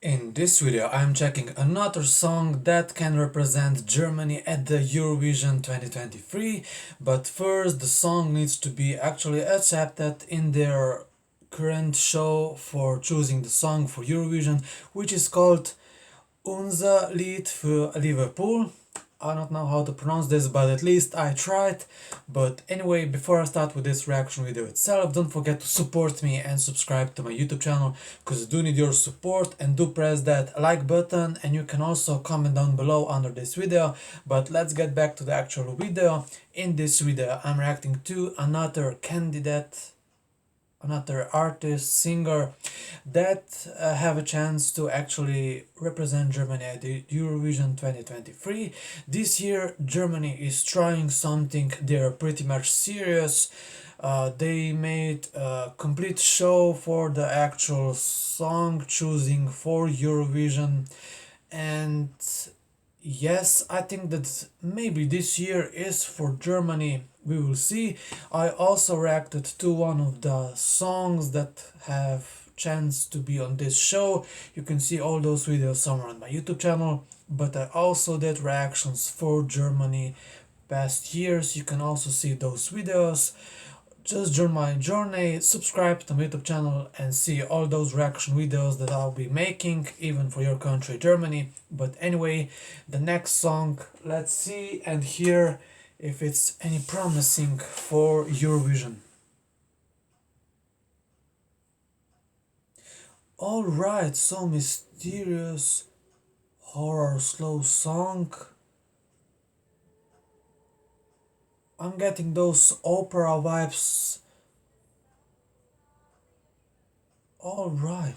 In this video I'm checking another song that can represent Germany at the Eurovision 2023, but first the song needs to be actually accepted in their current show for choosing the song for Eurovision, which is called Unser Lied für Liverpool. I don't know how to pronounce this, but at least I tried. But anyway, before I start with this reaction video itself, don't forget to support me and subscribe to my YouTube channel, because I do need your support, and do press that like button, and you can also comment down below under this video. But let's get back to the actual video. In this video I'm reacting to another artist, singer that have a chance to actually represent Germany at the Eurovision 2023. This year Germany is trying something, they're pretty much serious. They made a complete show for the actual song choosing for Eurovision, and yes, I think that maybe this year is for Germany. We will see. I also reacted to one of the songs that have chance to be on this show. You can see all those videos somewhere on my YouTube channel. But I also did reactions for Germany past years. You can also see those videos. Just join my journey, subscribe to my YouTube channel and see all those reaction videos that I'll be making, even for your country, Germany. But anyway, the next song, let's see and hear if it's any promising for Eurovision. Alright, so mysterious, horror, slow song. I'm getting those opera vibes. All right.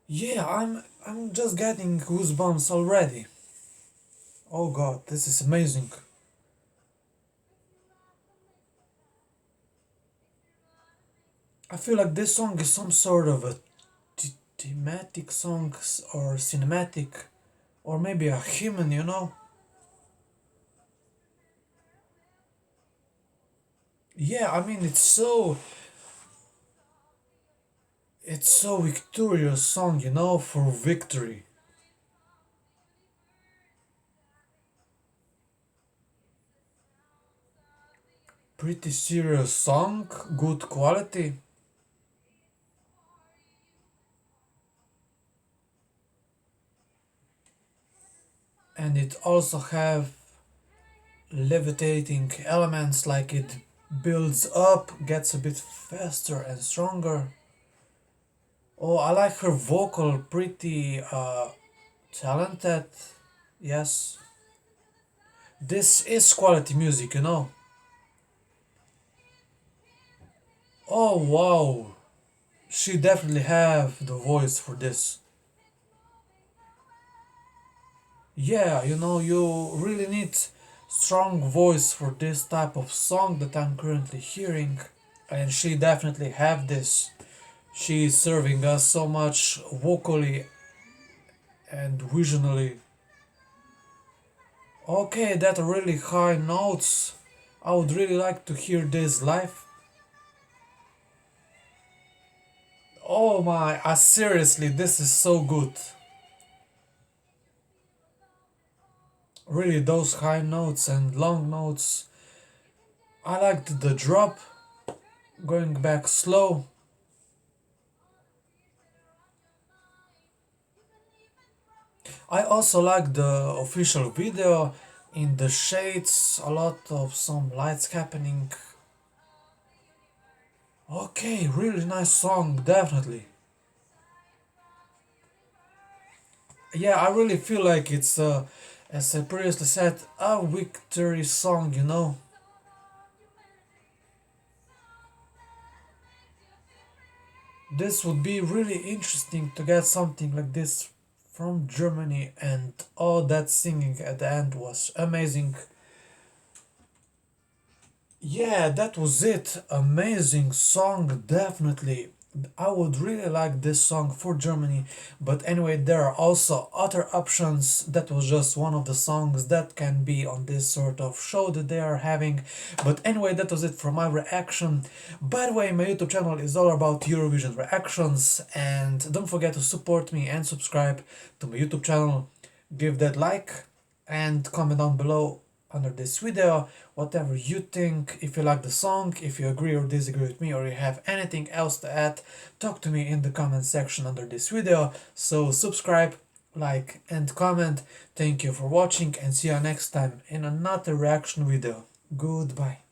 Yeah, I'm just getting goosebumps already. Oh god, this is amazing. I feel like this song is some sort of a thematic song or cinematic, or maybe a hymn, you know? Yeah, I mean it's so victorious song, you know, for victory. Pretty serious song, good quality. And it also have levitating elements, like it builds up, gets a bit faster and stronger. Oh, I like her vocal, pretty talented. Yes. This is quality music, you know. Oh wow. She definitely have the voice for this. Yeah, you know, you really need strong voice for this type of song that I'm currently hearing, and she definitely have this. She is serving us so much vocally and visually. Okay, that are really high notes. I would really like to hear this live. Oh my, seriously, this is so good. Really, those high notes and long notes. I liked the drop, going back slow. I also like the official video, in the shades, a lot of some lights happening. Okay, really nice song, definitely. Yeah, I really feel like it's, as I previously said, a victory song, you know. This would be really interesting to get something like this from Germany, and all that singing at the end was amazing. Yeah, that was it. Amazing song, definitely. I would really like this song for Germany, but anyway, there are also other options. That was just one of the songs that can be on this sort of show that they are having. But anyway, that was it for my reaction. By the way, my YouTube channel is all about Eurovision reactions, and don't forget to support me and subscribe to my YouTube channel. Give that like and comment down below under this video whatever you think. If you like the song, if you agree or disagree with me, or you have anything else to add, talk to me in the comment section under this video. So subscribe, like and comment. Thank you for watching, and see you next time in another reaction video. Goodbye.